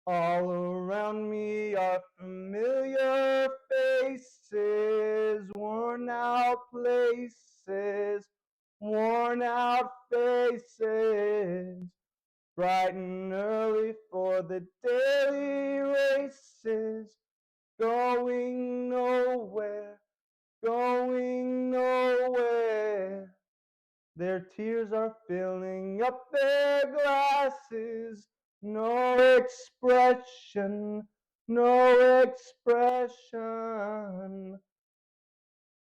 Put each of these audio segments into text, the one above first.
All around me are familiar faces, worn out places, worn out faces, bright and early for the daily races, going nowhere, going nowhere. Their tears are filling up their glasses. No expression, no expression.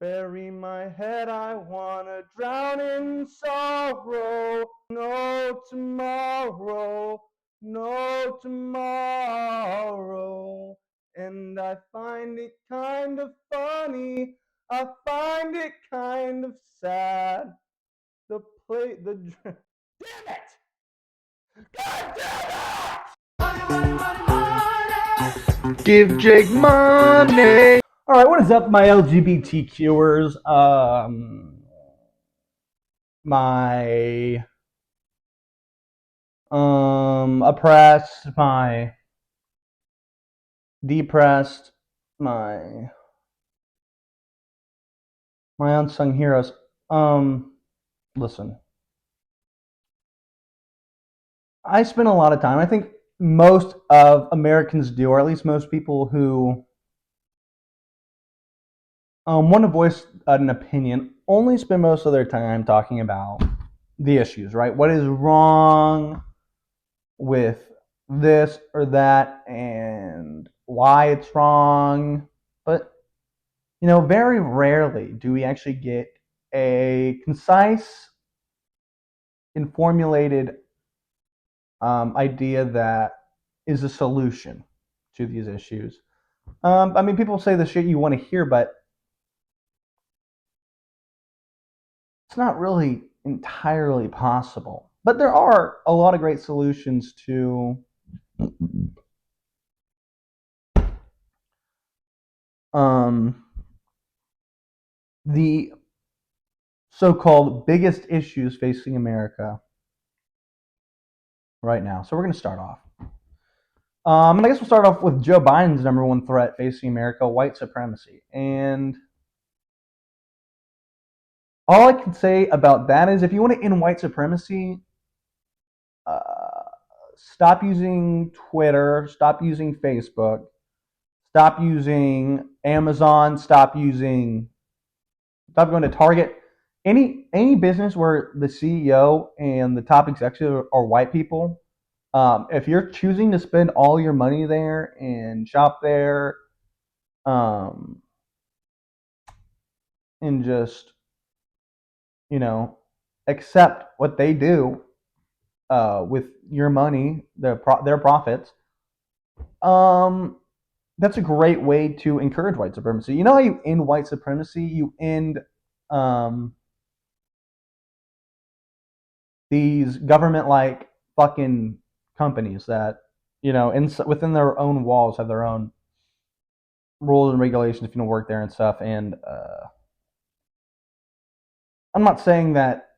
Bury my head, I wanna drown in sorrow. No tomorrow, no tomorrow. And I find it kind of funny, I find it kind of sad. The play, the. Damn it! God damn it! Give Jake money! Alright, what is up, my LGBTQers? My. Oppressed, my. Depressed, my. My unsung heroes. Listen. I spend a lot of time, I think most of Americans do, or at least most people who want to voice an opinion, only spend most of their time talking about the issues, right? What is wrong with this or that and why it's wrong. But, very rarely do we actually get a concise and formulated idea that is a solution to these issues. People say the shit you want to hear, but it's not really entirely possible. But there are a lot of great solutions to the so-called biggest issues facing America right now. So we're going to start off. And I guess we'll start off with Joe Biden's number one threat facing America, white supremacy. And all I can say about that is if you want to end white supremacy, stop using Twitter, stop using Facebook, stop using Amazon, stop going to Target. Any business where the CEO and the top executive are white people, if you're choosing to spend all your money there and shop there, and just accept what they do with your money, their profits, that's a great way to encourage white supremacy. You know how you end white supremacy? You end these government-like fucking companies that within their own walls have their own rules and regulations if you don't work there and stuff. And I'm not saying that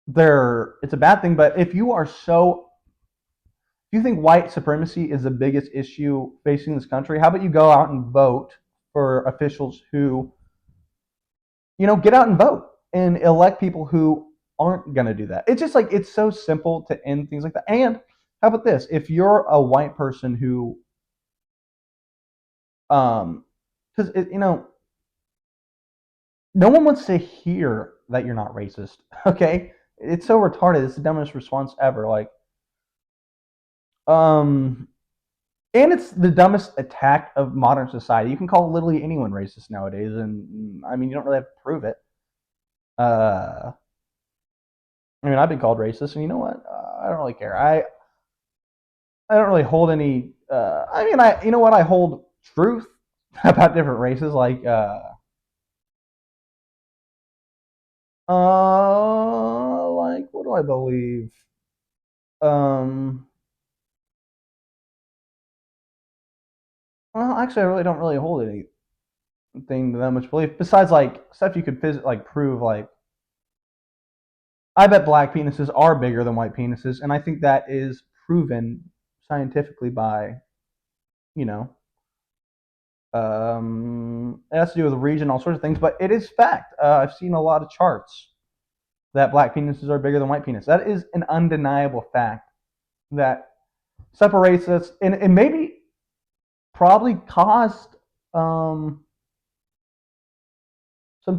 it's a bad thing, but if you think white supremacy is the biggest issue facing this country, how about you go out and vote for officials who get out and vote and elect people who aren't going to do that. It's just like, it's so simple to end things like that. And how about this? If you're a white person who, because no one wants to hear that you're not racist. Okay, it's so retarded. It's the dumbest response ever. Like, and it's the dumbest attack of modern society. You can call literally anyone racist nowadays, and you don't really have to prove it. I've been called racist, and you know what? I don't really care. I don't really hold any. I hold truth about different races, like what do I believe? Well, actually, I really don't really hold anything that much belief besides like stuff you could prove. Like, I bet black penises are bigger than white penises, and I think that is proven scientifically by, you know, it has to do with region, all sorts of things, but it is fact. I've seen a lot of charts that black penises are bigger than white penis. That is an undeniable fact that separates us, and maybe probably caused some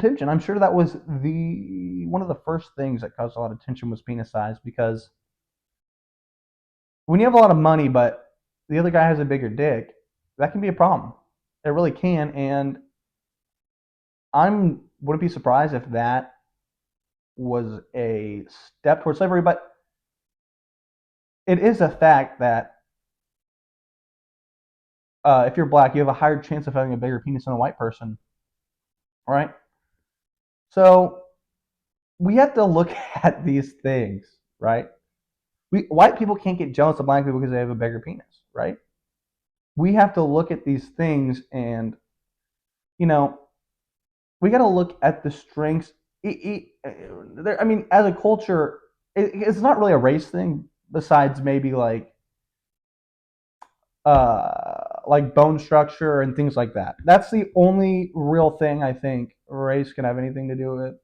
tension. I'm sure that was the one of the first things that caused a lot of tension was penis size, because when you have a lot of money but the other guy has a bigger dick, that can be a problem. It really can, and I'm wouldn't be surprised if that was a step towards slavery. But it is a fact that if you're black, you have a higher chance of having a bigger penis than a white person, right? So we have to look at these things, right? White people can't get jealous of black people because they have a bigger penis, right? We have to look at these things, and you know, we got to look at the strengths. I mean, as a culture, it's not really a race thing. Besides maybe like bone structure and things like that. That's the only real thing I think race can have anything to do with.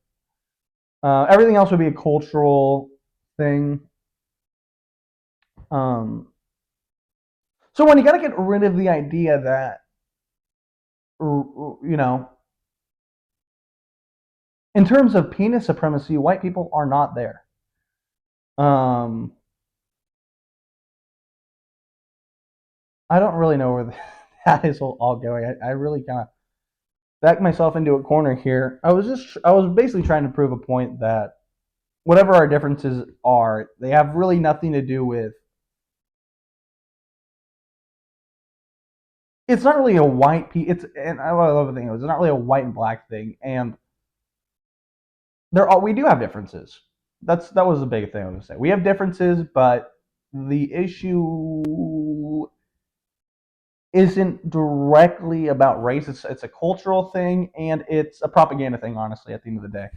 Everything else would be a cultural thing. Um, so when you got to get rid of the idea that you know, in terms of penis supremacy, white people are not there. Um, I don't really know where that is all going. I really kind of backed myself into a corner here. I was basically trying to prove a point that whatever our differences are, they have really nothing to do with. It's not really a white It's and I love the thing. It's not really a white and black thing, and we do have differences. That was the big thing I was gonna say. We have differences, but the issue isn't directly about race. It's a cultural thing, and it's a propaganda thing. Honestly, at the end of the day.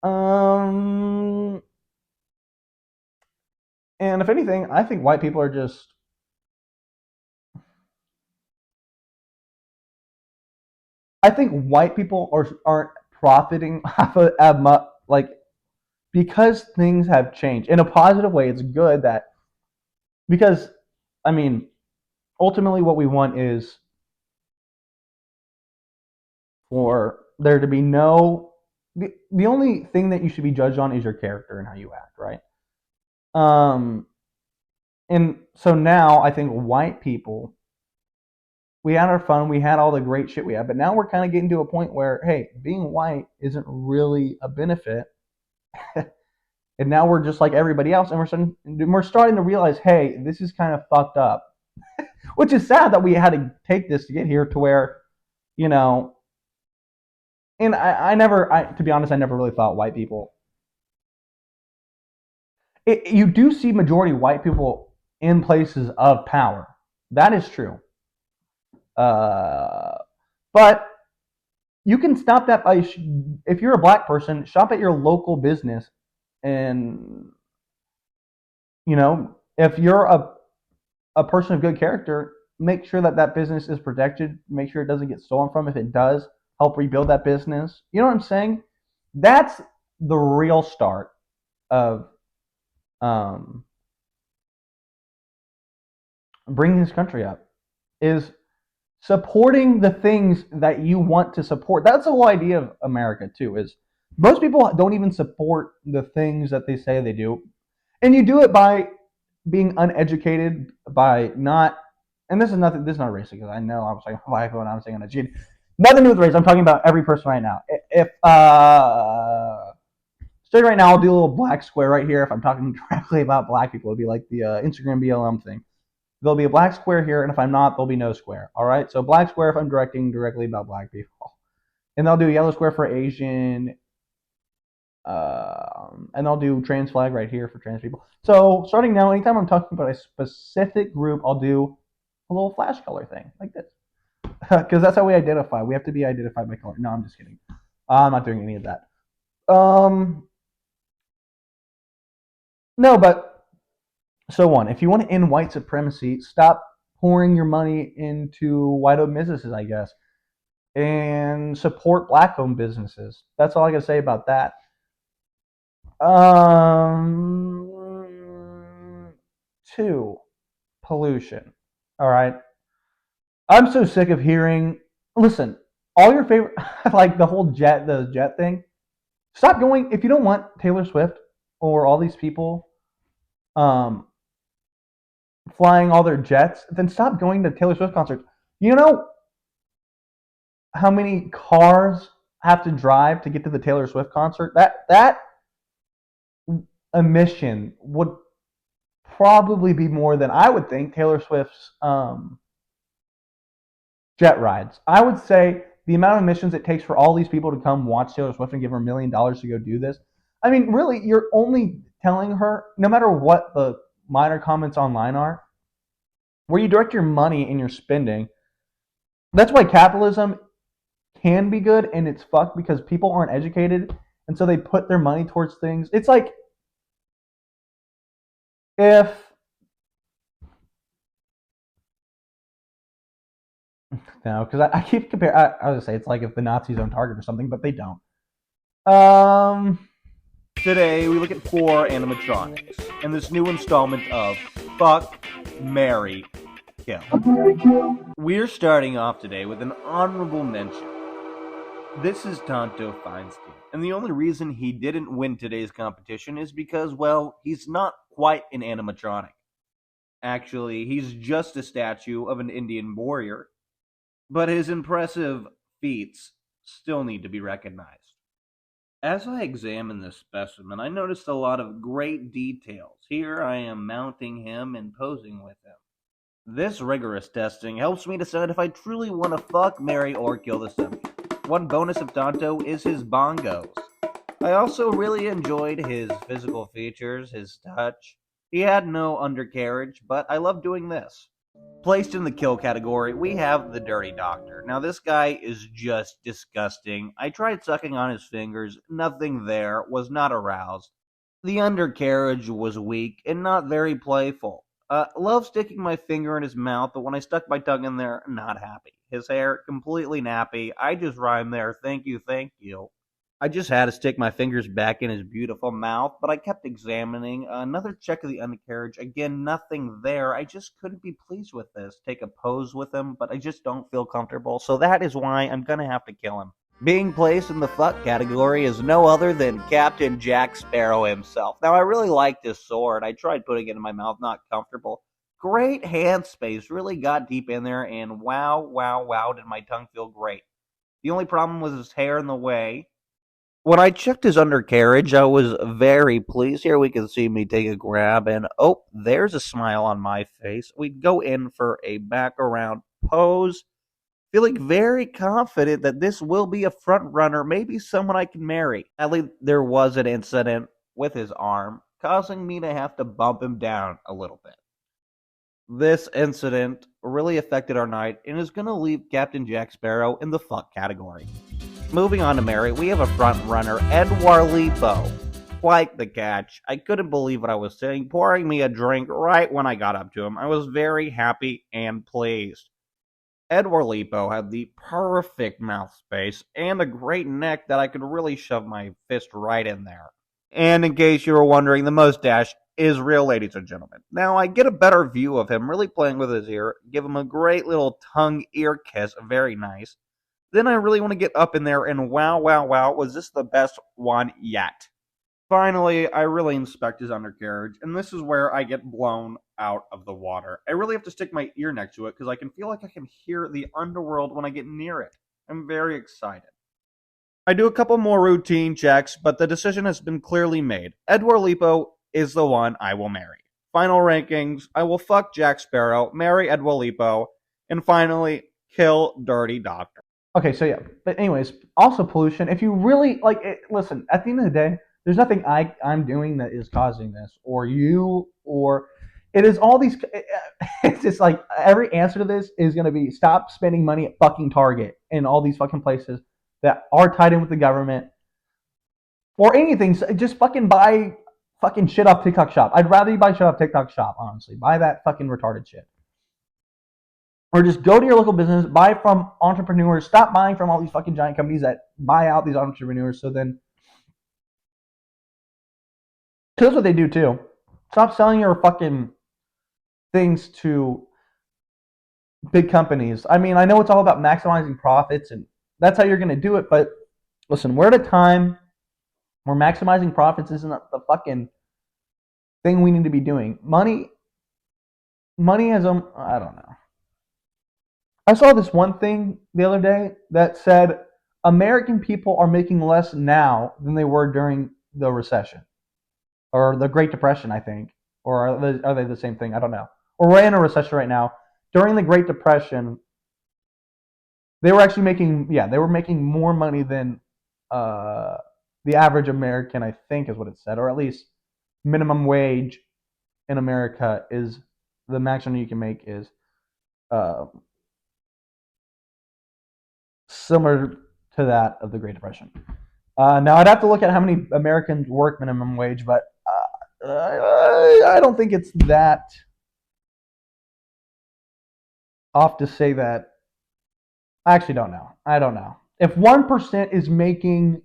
Um, and if anything, I think white people are just. I think white people aren't profiting off of like because things have changed in a positive way. It's good that because I mean ultimately what we want is for there to be the only thing that you should be judged on is your character and how you act, right? Um, and so now I think white people, we had our fun, we had all the great shit we had, but now we're kind of getting to a point where, hey, being white isn't really a benefit. And now we're just like everybody else, and we're starting to realize, hey, this is kind of fucked up, which is sad that we had to take this to get here to where, you know, and to be honest, I never really thought white people. You do see majority white people in places of power. That is true. Uh, but you can stop that by, if you're a black person, shop at your local business, and if you're a person of good character, make sure that that business is protected. Make sure it doesn't get stolen from. If it does, help rebuild that business. You know what I'm saying? That's the real start of um, bringing this country up. Is supporting the things that you want to support. That's the whole idea of America too. Is most people don't even support the things that they say they do, and you do it by being uneducated, by not. And this is nothing. This is not racist, because I know I was like black when I was saying uneducated. Nothing to do with race. I'm talking about every person right now. If straight right now, I'll do a little black square right here. If I'm talking directly about black people, it'll be like the Instagram BLM thing. There'll be a black square here, and if I'm not, there'll be no square. All right. So black square if I'm directing directly about black people, and they'll do a yellow square for Asian, and I'll do trans flag right here for trans people. So starting now, anytime I'm talking about a specific group, I'll do a little flash color thing like this, because that's how we identify. We have to be identified by color. No, I'm just kidding. I'm not doing any of that. No, but So one, if you want to end white supremacy, stop pouring your money into white-owned businesses, I guess, and support black-owned businesses. That's all I gotta say about that. Two, pollution. All right, I'm so sick of hearing. Listen, all your favorite, like the jet thing. Stop going if you don't want Taylor Swift or all these people um, flying all their jets. Then stop going to Taylor Swift concerts. You know how many cars have to drive to get to the Taylor Swift concert? That emission would probably be more than I would think Taylor Swift's jet rides. I would say the amount of emissions it takes for all these people to come watch Taylor Swift and give her $1 million to go do this. I mean, really, you're only telling her, no matter what the minor comments online are, where you direct your money and your spending. That's why capitalism can be good and it's fucked because people aren't educated and so they put their money towards things. It's like if no, because I keep comparing. I was gonna say it's like if the Nazis own Target or something, but they don't. Um, Today, we look at 4 animatronics in this new installment of Fuck, Marry, Kill. We're starting off today with an honorable mention. This is Tonto Feinstein, and the only reason he didn't win today's competition is because, well, he's not quite an animatronic. Actually, he's just a statue of an Indian warrior, but his impressive feats still need to be recognized. As I examined this specimen, I noticed a lot of great details. Here I am mounting him and posing with him. This rigorous testing helps me decide if I truly want to fuck, marry, or kill the subject. One bonus of Tonto is his bongos. I also really enjoyed his physical features, his touch. He had no undercarriage, but I love doing this. Placed in the kill category, we have the Dirty Doctor. Now, this guy is just disgusting. I tried sucking on his fingers, nothing there, was not aroused. The undercarriage was weak and not very playful. Love sticking my finger in his mouth, but when I stuck my tongue in there, not happy. His hair, completely nappy. I just rhymed there, thank you, thank you. I just had to stick my fingers back in his beautiful mouth, but I kept examining. Another check of the undercarriage. Again, nothing there. I just couldn't be pleased with this. Take a pose with him, but I just don't feel comfortable, so that is why I'm gonna have to kill him. Being placed in the fuck category is no other than Captain Jack Sparrow himself. Now, I really like this sword. I tried putting it in my mouth, not comfortable. Great hand space, really got deep in there, and wow, wow, wow, did my tongue feel great. The only problem was his hair in the way. When I checked his undercarriage, I was very pleased. Here we can see me take a grab, and oh, there's a smile on my face. We go in for a back around pose, feeling very confident that this will be a front runner, maybe someone I can marry. Sadly, there was an incident with his arm, causing me to have to bump him down a little bit. This incident really affected our night and is going to leave Captain Jack Sparrow in the fuck category. Moving on to Mary, we have a front runner, Edward Lipo. Quite the catch. I couldn't believe what I was saying, pouring me a drink right when I got up to him. I was very happy and pleased. Edward Lipo had the perfect mouth space and a great neck that I could really shove my fist right in there. And in case you were wondering, the mustache is real, ladies and gentlemen. Now I get a better view of him really playing with his ear, give him a great little tongue ear kiss, very nice. Then I really want to get up in there and wow, wow, wow, was this the best one yet? Finally, I really inspect his undercarriage, and this is where I get blown out of the water. I really have to stick my ear next to it because I can feel like I can hear the underworld when I get near it. I'm very excited. I do a couple more routine checks, but the decision has been clearly made. Edward Lipo is the one I will marry. Final rankings, I will fuck Jack Sparrow, marry Edward Lipo, and finally, kill Dirty Doctor. okay, so yeah, but anyways, also pollution. If you really like, listen. At the end of the day, there's nothing I'm doing that is causing this, or you, or it is all these. It's just like every answer to this is going to be stop spending money at fucking Target and all these fucking places that are tied in with the government or anything. Just fucking buy fucking shit off TikTok Shop. I'd rather you buy shit off TikTok Shop, honestly. Buy that fucking retarded shit. Or just go to your local business, buy from entrepreneurs. Stop buying from all these fucking giant companies that buy out these entrepreneurs. So then, cause that's what they do too. Stop selling your fucking things to big companies. I mean, I know it's all about maximizing profits, and that's how you're going to do it. But listen, we're at a time where maximizing profits isn't the fucking thing we need to be doing. Money as I don't know. I saw this one thing the other day that said American people are making less now than they were during the recession or the Great Depression, I think. Or are they the same thing? I don't know. Or we're in a recession right now. During the Great Depression, they were actually making they were making more money than uh, the average American, I think, is what it said, or at least minimum wage in America is the maximum you can make is uh, similar to that of the Great Depression. Now I'd have to look at how many Americans work minimum wage, but I don't think it's that off to say that. I actually don't know. I don't know. If 1% is making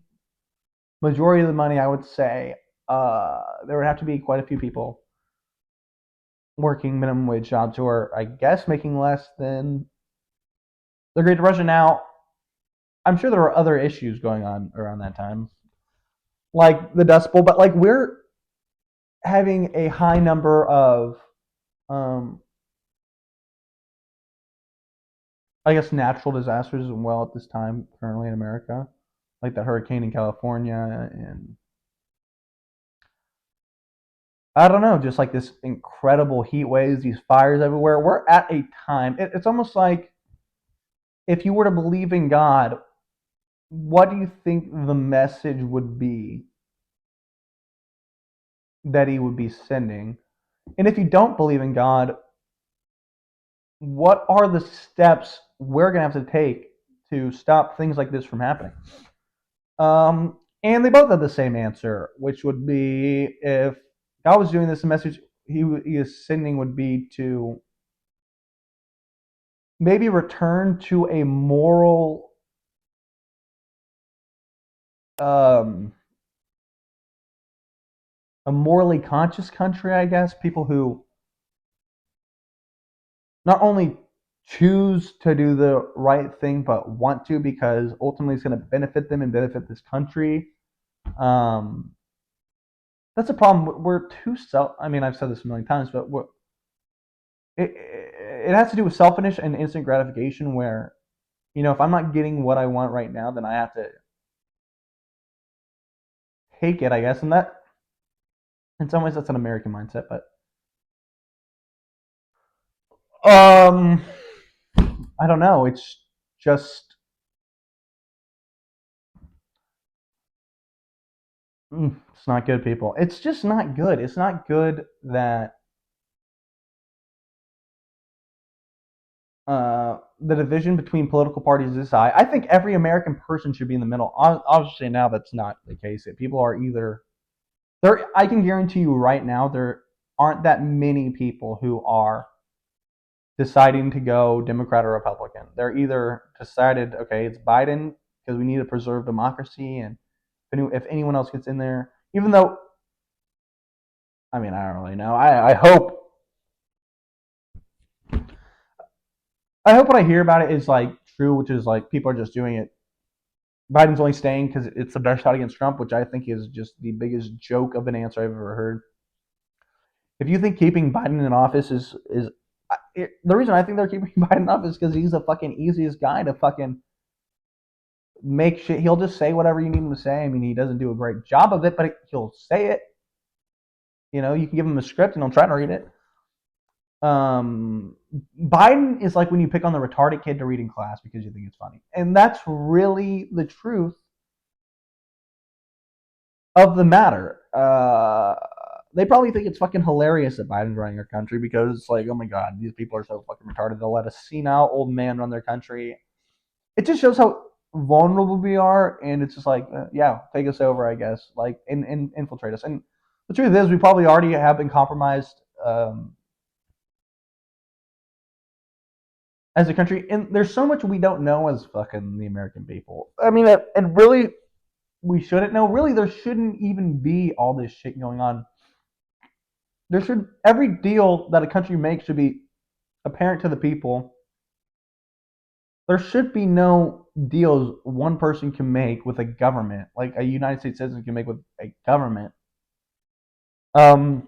majority of the money, I would say there would have to be quite a few people working minimum wage jobs who are, I guess, making less than the Great Depression. Now, I'm sure there were other issues going on around that time, like the Dust Bowl, but like we're having a high number of, um, I guess, natural disasters as well at this time currently in America, like the hurricane in California and I don't know, just like this incredible heat waves, these fires everywhere. We're at a time. It's almost like if you were to believe in God, what do you think the message would be that He would be sending? And if you don't believe in God, what are the steps we're going to have to take to stop things like this from happening? And they both have the same answer, which would be if God was doing this, the message He is sending would be to maybe return to um, a morally conscious country, I guess. People who not only choose to do the right thing, but want to because ultimately it's going to benefit them and benefit this country. Um, that's a problem. We're too self. I mean, I've said this a million times, but it has to do with selfishness and instant gratification. Where if I'm not getting what I want right now, then I have to take it, I guess. And that, in some ways, that's an American mindset. But um, I don't know. It's just it's not good, people. It's just not good. It's not good that the division between political parties is this high. I think every American person should be in the middle. Obviously, now that's not the case. People are either there. I can guarantee you right now there aren't that many people who are deciding to go Democrat or Republican. They're either decided, okay, it's Biden because we need to preserve democracy, and if anyone else gets in there, even though I mean I don't really know. I hope what I hear about it is like true, which is like people are just doing it. Biden's only staying because it's the best shot against Trump, which I think is just the biggest joke of an answer I've ever heard. If you think keeping Biden in office is the reason I think they're keeping Biden in office is because he's the fucking easiest guy to fucking make shit. He'll just say whatever you need him to say. I mean, he doesn't do a great job of it, but he'll say it. You can give him a script and he'll try to read it. Um, Biden is like when you pick on the retarded kid to read in class because you think it's funny, and that's really the truth of the matter. They probably think it's fucking hilarious that Biden's running our country because it's like, oh my god, these people are so fucking retarded. They'll let a senile old man run their country. It just shows how vulnerable we are, and it's just like, yeah, take us over, I guess, like and infiltrate us. And The truth is, we probably already have been compromised as a country, and there's so much we don't know as fucking the American people. I mean, and really, we shouldn't know. Really, there shouldn't even be all this shit going on. There should every deal that a country makes should be apparent to the people. There should be no deals one person can make with a government, like a United States citizen can make with a government. Um,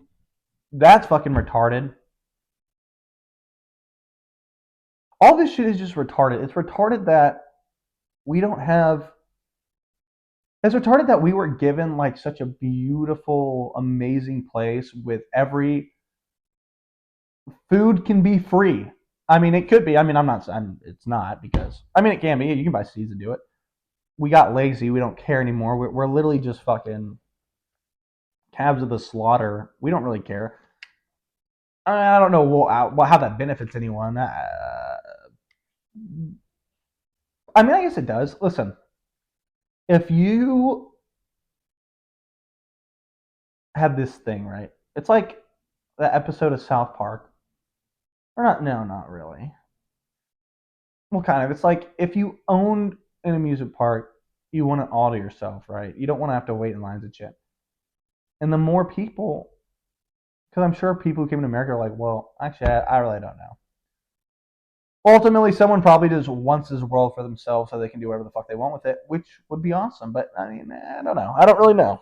that's fucking retarded. All this shit is just retarded. It's retarded that we don't have. It's retarded that we were given like such a beautiful, amazing place with every food can be free. I mean, it could be. I mean, I'm not. It's not because I mean, it can be. You can buy seeds and do it. We got lazy. We don't care anymore. We're literally just fucking calves of the slaughter. We don't really care. I don't know how that benefits anyone. I mean, I guess it does. Listen, if you had this thing, right? It's like the episode of South Park. Or not, no, not really. Well, kind of. It's like if you owned an amusement park, you want it all to yourself, right? You don't want to have to wait in lines and shit. And the more people, because I'm sure people who came to America are like, well, actually, I really don't know. Ultimately, someone probably just wants this world for themselves so they can do whatever the fuck they want with it, which would be awesome. But I mean, I don't know. I don't really know.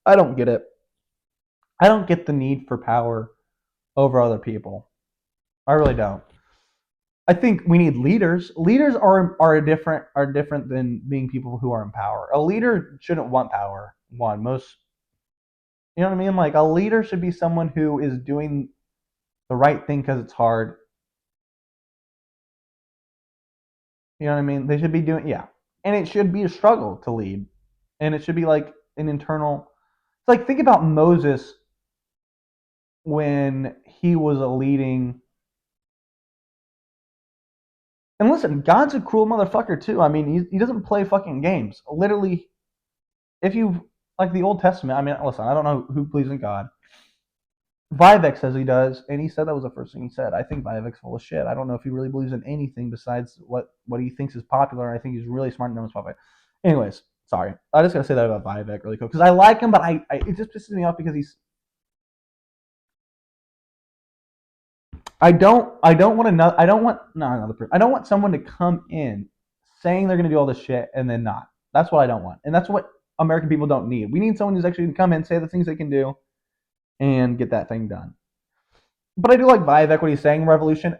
I don't get it. I don't get the need for power over other people. I really don't. I think we need leaders. Leaders are different than being people who are in power. A leader shouldn't want power. One most, you know what I mean? Like a leader should be someone who is doing the right thing because it's hard. You know what I mean? They should be doing, yeah, and it should be a struggle to lead, and it should be like an internal. It's like think about Moses when he was a leading. And listen, God's a cruel motherfucker too. I mean, he doesn't play fucking games. Literally, if you like the Old Testament, I mean, listen, I don't know who believes in God. Vivek says he does, and he said that was the first thing he said. I think Vivek's full of shit. I don't know if he really believes in anything besides what he thinks is popular. And I think he's really smart and knows popular. Anyways, sorry, I just gotta say that about Vivek really quick because I like him, but it just pisses me off because he's. I don't want another. I don't want not another person. I don't want someone to come in saying they're gonna do all this shit and then not. That's what I don't want, and that's what American people don't need. We need someone who's actually gonna come in, say the things they can do, and get that thing done. But I do like Vivek what he's saying. Revolution.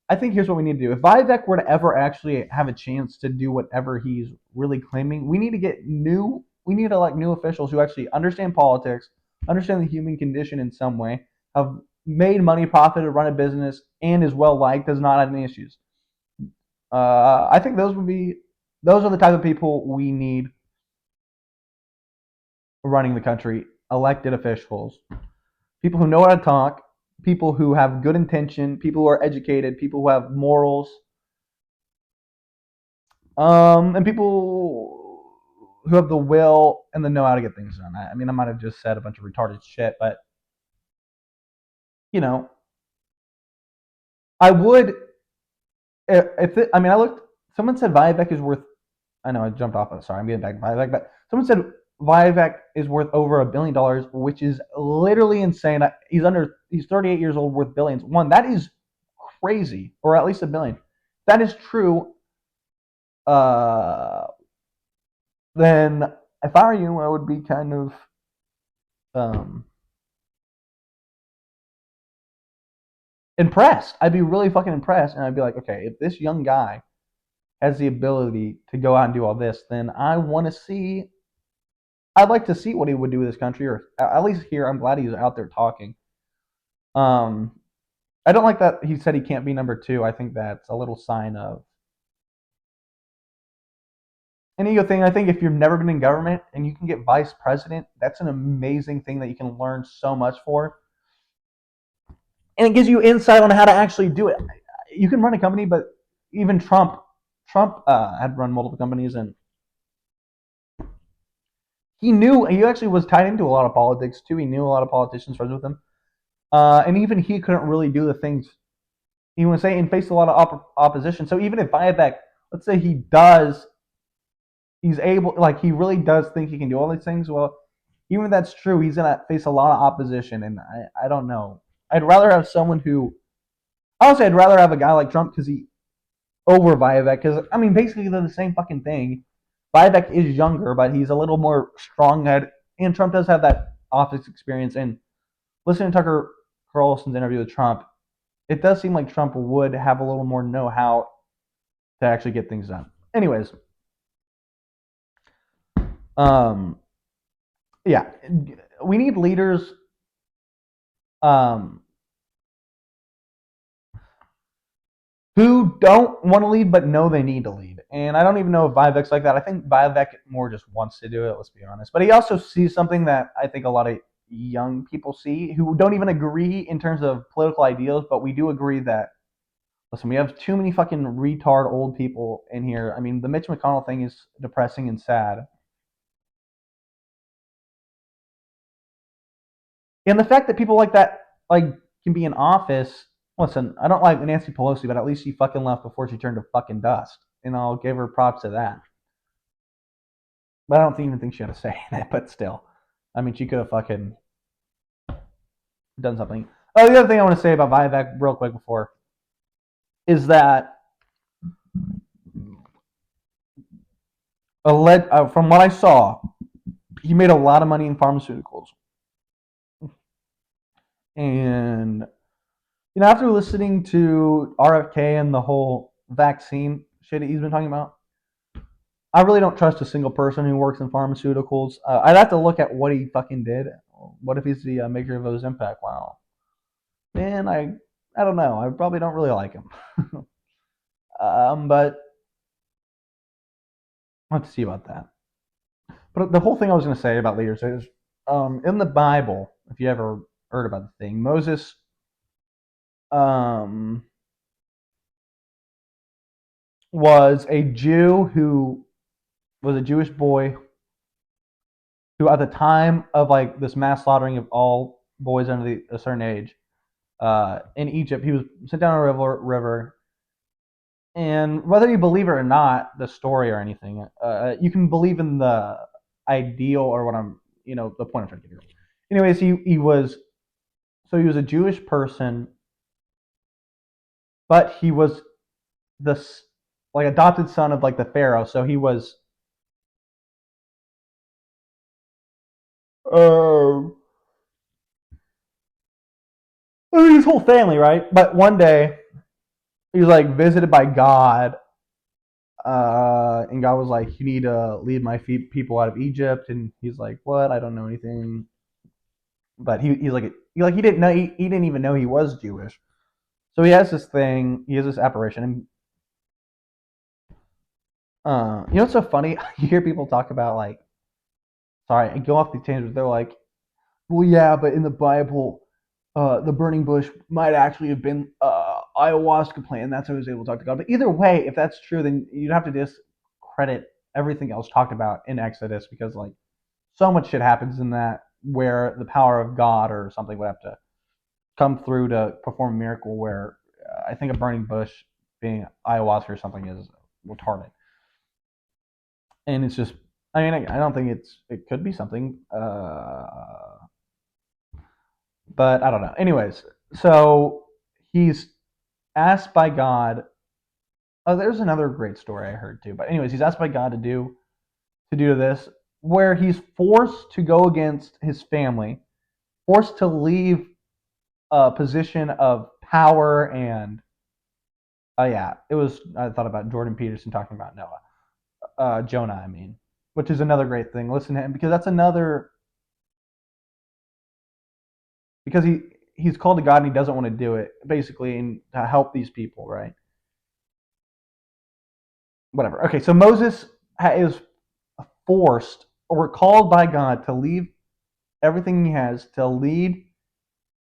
I think here's what we need to do. If Vivek were to ever actually have a chance to do whatever he's really claiming, we need to get new. We need to elect new officials who actually understand politics, understand the human condition in some way, have made money, profited, run a business, and is well liked, does not have any issues. I think those are the type of people we need running the country. Elected officials, people who know how to talk, people who have good intention, people who are educated, people who have morals, and people who have the will and the know how to get things done. I mean, I might have just said a bunch of retarded shit, but you know, I would if it, I mean, I looked. Someone said Vivek is worth. I know I jumped off. Sorry, I'm getting back to Vivek, but someone said Vivek is worth over $1 billion, which is literally insane. He's 38 years old, worth billions. One, that is crazy, or at least $1 billion. If that is true. Uh, then if I were you, I would be kind of um, impressed. I'd be really fucking impressed, and I'd be like, okay, if this young guy has the ability to go out and do all this, then I want to see. I'd like to see what he would do with this country, or at least here. I'm glad he's out there talking. Um, I don't like that he said he can't be number two. I think that's a little sign of an ego thing. I think if you've never been in government and you can get vice president, that's an amazing thing that you can learn so much for. And it gives you insight on how to actually do it. You can run a company, but even Trump had run multiple companies, and he actually was tied into a lot of politics too. He knew a lot of politicians friends with him, and even he couldn't really do the things he was saying and faced a lot of opposition. So even if Vivek, let's say he's able, like he really does think he can do all these things. Well, even if that's true, he's gonna face a lot of opposition, and I don't know. I'd rather have someone who honestly, I'd rather have a guy like Trump because he over Vivek because I mean basically they're the same fucking thing. Vivek is younger, but he's a little more strong-headed, and Trump does have that office experience. And listening to Tucker Carlson's interview with Trump, it does seem like Trump would have a little more know-how to actually get things done. Anyways, um, yeah, we need leaders um, who don't want to lead but know they need to lead. And I don't even know if Vivek's like that. I think Vivek more just wants to do it, let's be honest. But he also sees something that I think a lot of young people see who don't even agree in terms of political ideals, but we do agree that, listen, we have too many fucking retard old people in here. I mean, the Mitch McConnell thing is depressing and sad. And the fact that people like that like can be in office. Listen, I don't like Nancy Pelosi, but at least she fucking left before she turned to fucking dust, and I'll give her props to that. But I don't even think she had a say in it. But still, I mean, she could have fucking done something. Oh, the other thing I want to say about Vivek real quick before is that from what I saw, he made a lot of money in pharmaceuticals, and after listening to RFK and the whole vaccine shit that he's been talking about, I really don't trust a single person who works in pharmaceuticals. I'd have to look at what he fucking did. What if he's the maker of those impact? Wow, man, I don't know. I probably don't really like him. But let's see about that. But the whole thing I was going to say about leaders is, in the Bible, if you ever heard about the thing, Moses, um, was a Jew who was a Jewish boy who, at the time of like this mass slaughtering of all boys under a certain age, in Egypt, he was sent down a river. And whether you believe it or not, the story or anything, you can believe in the ideal or what the point I'm trying to get here. Anyways, he was a Jewish person, but he was this like adopted son of like the Pharaoh. So he was uh, his whole family, right? But one day he was like visited by God, and God was like, "You need to lead my people out of Egypt." And he's like, "What? I don't know anything." But he's like he didn't know he didn't even know he was Jewish. So he has this thing, he has this apparition, and what's so funny? You hear people talk about like, sorry, I go off these tangents. They're like, well, yeah, but in the Bible, the burning bush might actually have been ayahuasca plant, and that's how he was able to talk to God. But either way, if that's true, then you'd have to discredit everything else talked about in Exodus because like so much shit happens in that where the power of God or something would have to come through to perform a miracle. Where I think a burning bush being ayahuasca or something is retarded, and it's just. I mean, I don't think it could be something. But I don't know. Anyways, so he's asked by God. Oh, there's another great story I heard too. But anyways, he's asked by God to do this, where he's forced to go against his family, forced to leave a position of power and. Oh yeah, it was. I thought about Jordan Peterson talking about Noah, Jonah. I mean, which is another great thing. Listen to him because that's another because he's called to God and he doesn't want to do it basically and to help these people, right? Whatever. Okay, so Moses is forced or called by God to leave everything he has to lead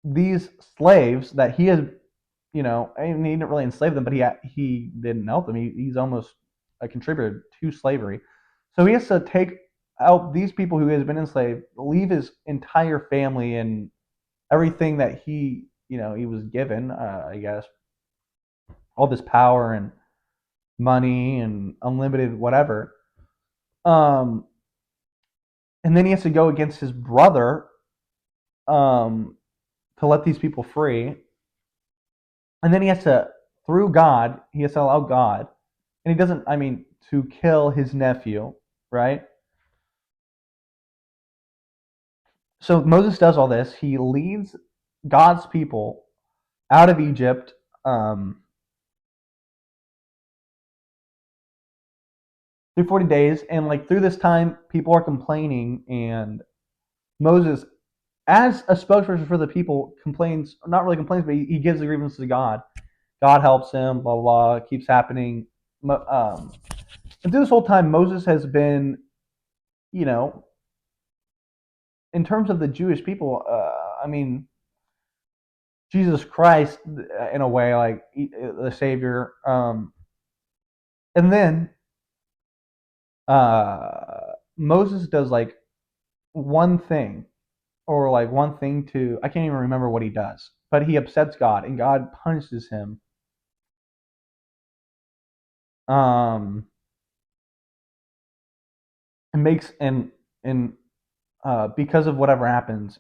these slaves that he has, I mean, he didn't really enslave them, but he didn't help them. He's almost a contributor to slavery. So he has to take help these people who has been enslaved leave his entire family and everything that he was given, I guess, all this power and money and unlimited whatever. Um, and then he has to go against his brother um, to let these people free. And then he has to, through God, he has to allow God, and he doesn't, I mean, to kill his nephew, right? So Moses does all this. He leads God's people out of Egypt. Um, through 40 days, and like through this time people are complaining, and Moses, as a spokesperson for the people, complains, not really complains, but he gives the grievances to God. God helps him, blah blah blah. It keeps happening. And through this whole time Moses has been, you know in terms of the Jewish people, I mean, Jesus Christ, in a way, like the Savior. And then Moses does like one thing, or like one thing to, I can't even remember what he does, but he upsets God and God punishes him. Um, and makes and because of whatever happens,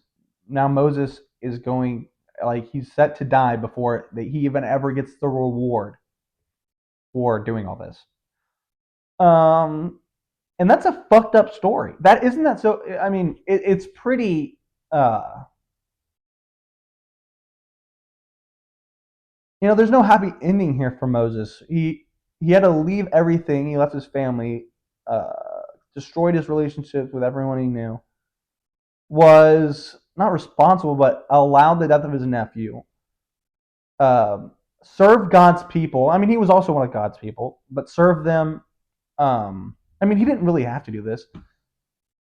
now Moses is going, like, he's set to die before that he even ever gets the reward for doing all this. Um, and that's a fucked up story. That isn't that so. I mean, it's pretty. Uh, there's no happy ending here for Moses. He had to leave everything. He left his family, uh, destroyed his relationships with everyone he knew, was not responsible, but allowed the death of his nephew. Served God's people. I mean, he was also one of God's people, but served them. I mean, he didn't really have to do this.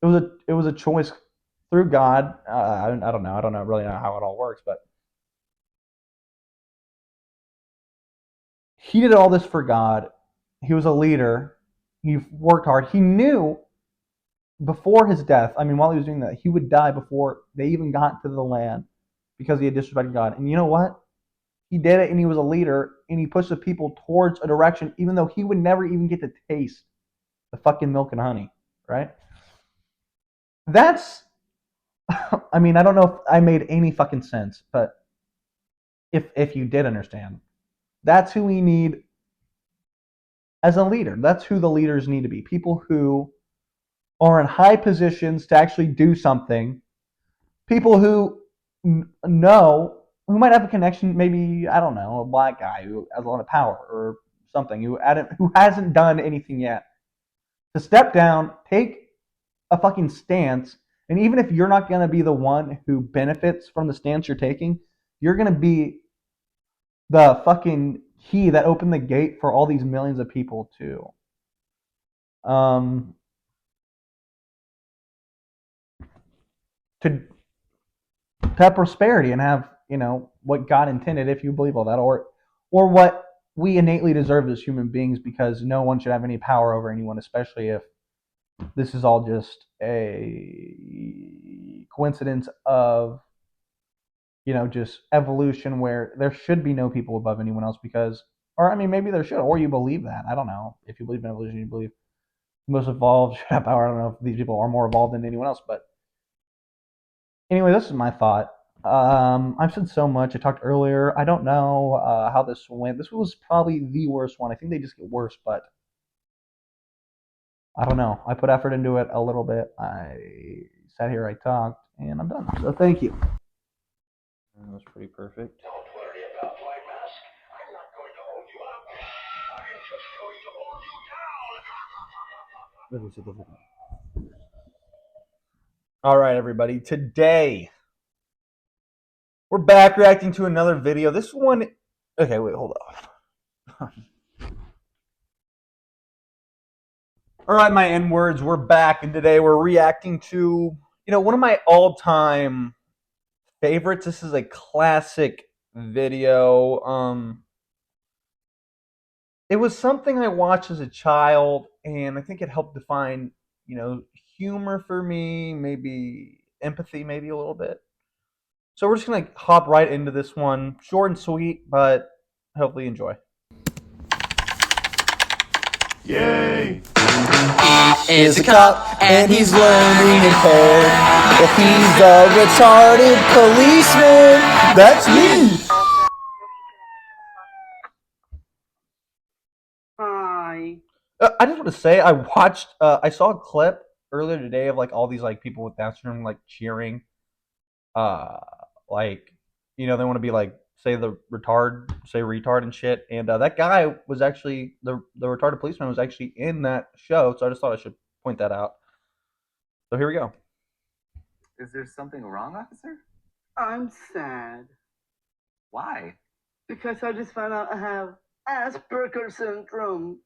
It was a choice through God. I don't know. I don't know really know how it all works, but he did all this for God. He was a leader. He worked hard. He knew before his death, I mean, while he was doing that, he would die before they even got to the land because he had disrespected God. And you know what? He did it, and he was a leader, and he pushed the people towards a direction, even though he would never even get to taste the fucking milk and honey, right? That's, I mean, I don't know if I made any fucking sense, but if you did understand, that's who we need as a leader. That's who the leaders need to be. People who are in high positions to actually do something. People who know, who might have a connection, maybe, I don't know, a black guy who has a lot of power or something, who hasn't done anything yet, to step down, take a fucking stance, and even if you're not going to be the one who benefits from the stance you're taking, you're going to be the fucking key that opened the gate for all these millions of people um to have prosperity and have, what God intended, if you believe all that, or what we innately deserve as human beings, because no one should have any power over anyone, especially if this is all just a coincidence of, just evolution, where there should be no people above anyone else, because, or I mean, maybe there should, or you believe that. I don't know. If you believe in evolution, you believe the most evolved should have power. I don't know if these people are more evolved than anyone else, but anyway, this is my thought. I've said so much. I talked earlier. I don't know how this went. This was probably the worst one. I think they just get worse, but I don't know. I put effort into it a little bit. I sat here, I talked, and I'm done. So thank you. That was pretty perfect. All right, everybody. Today we're back reacting to another video. This one, okay, wait, hold on. All right, my N words, we're back, and today we're reacting to, one of my all-time favorites. This is a classic video. It was something I watched as a child, and I think it helped define, humor for me, maybe empathy, maybe a little bit. So we're just gonna hop right into this one, short and sweet, but hopefully you enjoy. Yay! Is a cop and he's learning impaired. Well, he's a retarded policeman. That's me. Hi. I just want to say I saw a clip earlier today of like all these like people with Down syndrome like cheering, uh, like they want to be like say retard and shit, and that guy was actually the retarded policeman was actually in that show, so I just thought I should point that out. So here we go. Is there something wrong, officer? I'm sad Why? because I just found out I have Asperger's syndrome.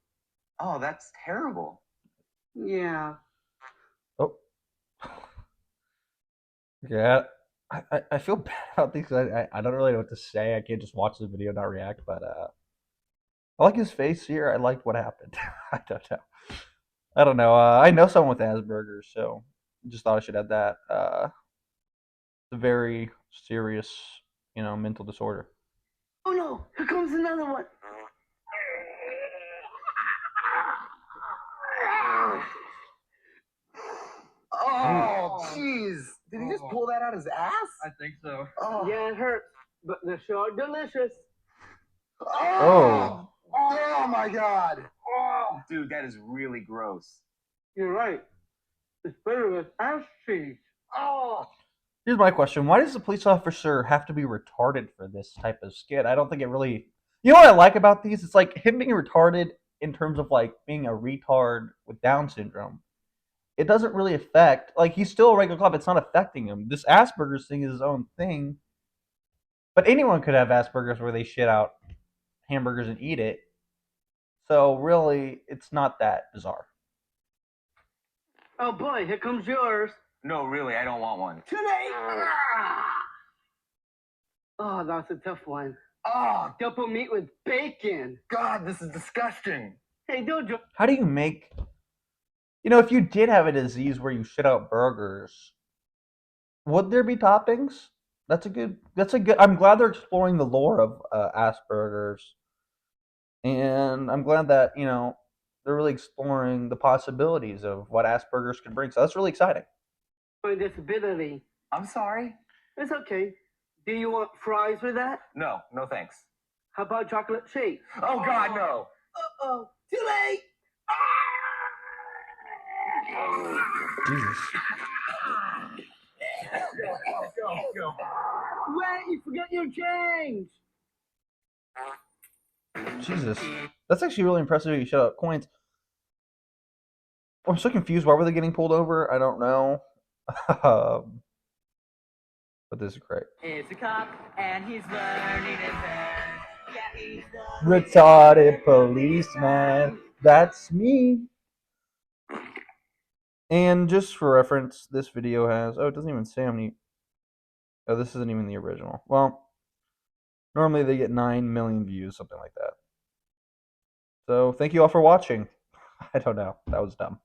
Oh, that's terrible. Yeah. Oh, yeah. I feel bad about these. I don't really know what to say. I can't just watch the video, not react. But I like his face here. I liked what happened. I don't know. I don't know. I know someone with Asperger's, so just thought I should add that. It's a very serious, mental disorder. Oh no, here comes another one. Oh, jeez. Did he just pull that out his ass? I think so. Oh. Yeah, it hurts, but they're sure delicious. Oh. Oh my god. Oh. Dude, that is really gross. You're right. It's better with ass cheese. Oh. Here's my question: why does the police officer have to be retarded for this type of skit? I don't think it really. You know what I like about these? It's like him being retarded in terms of like being a retard with Down syndrome. It doesn't really affect. Like he's still a regular cop. It's not affecting him. This Asperger's thing is his own thing. But anyone could have Asperger's where they shit out hamburgers and eat it. So really, it's not that bizarre. Oh boy, here comes yours. No, really, I don't want one. Today. Oh, that's a tough one. Oh, Double meat with bacon. God, this is disgusting. Hey, don't you? How do you make? If you did have a disease where you shit out burgers, would there be toppings? That's a good. I'm glad they're exploring the lore of Asperger's, and I'm glad that they're really exploring the possibilities of what Asperger's could bring. So that's really exciting. My disability. I'm sorry. It's okay. Do you want fries with that? No, no thanks. How about chocolate shake? Oh, God, no. Uh-oh. Too late. Jesus. Go. Wait, you forget your change. Jesus. That's actually really impressive. You shut out coins. I'm so confused. Why were they getting pulled over? I don't know. But this is great. Is a cop and he's learning impaired. Yeah, he's the Retarded policeman. That's me. And just for reference, this video has. Oh, it doesn't even say how many. Oh, this isn't even the original. Well, normally they get 9 million views, something like that. So thank you all for watching. I don't know. That was dumb.